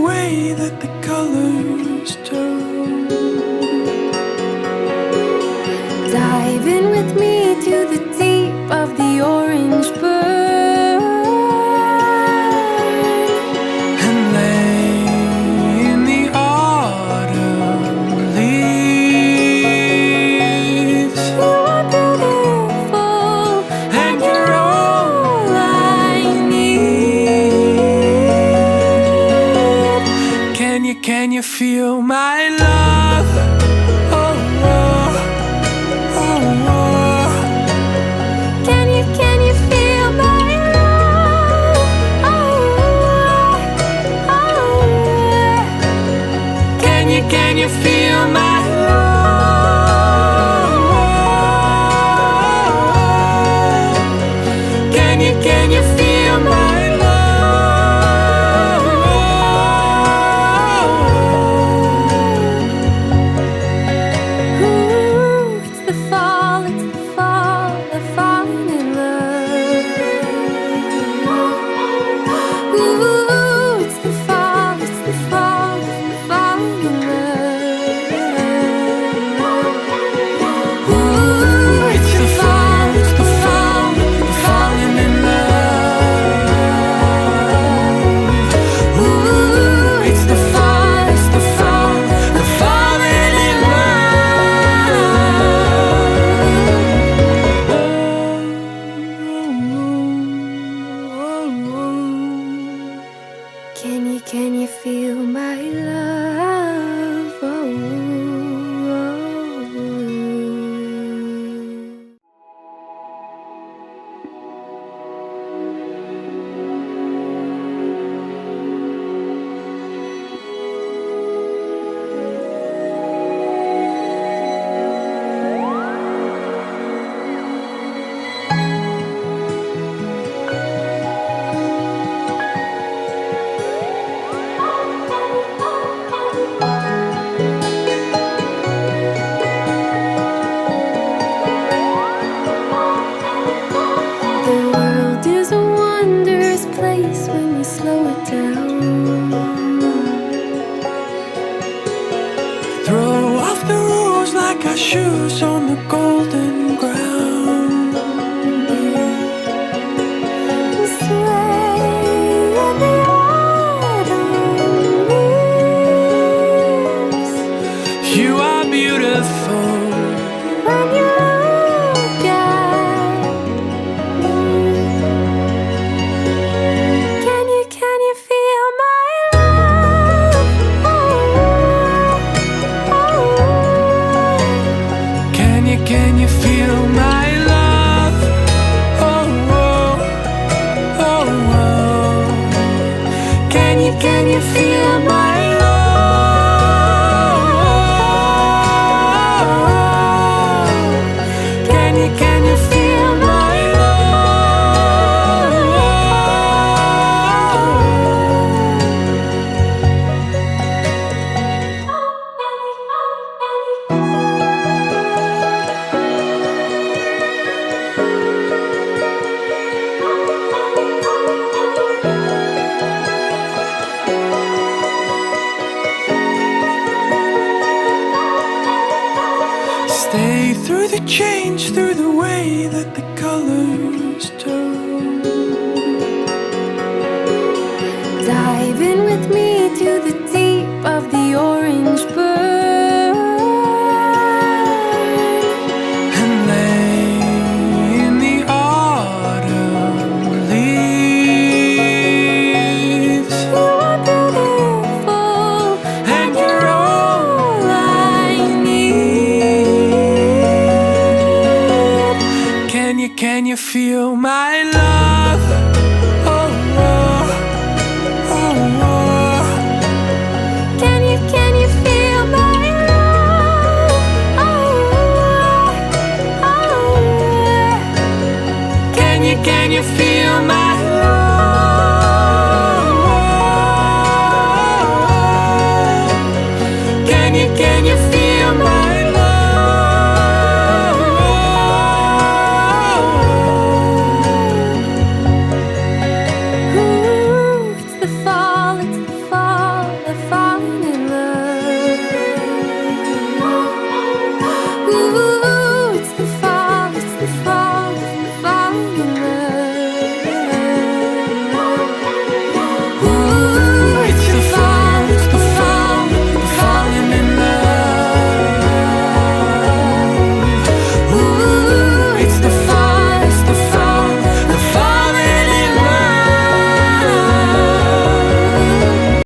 way that the colors turn. Dive in with me to the deep of the orange burn And lay in the autumn leaves. You are beautiful And you're all I need. Can you feel my love? Oh, oh, oh, oh. Can you feel my love? Oh, oh, oh. Can you feel my love? Can you feel my love? Ooh, it's the fall, the falling in love. Ooh, it's the fall, the falling in love. Ooh, It's the fall, the falling in love. Ooh, it's the fall, the falling in love. Can you feel my love? Oh, oh, oh. The world is a wondrous place when you slow it down. Throw off the rules like our shoes on the golden ground. Sway in the autumn leaves. You are beautiful. When you look at me, can you feel my love? Oh, oh, oh. Can you feel my love? Oh, oh, oh, oh. Can you feel my love? Can you feel my Stay through the change, through the way that the colors turn.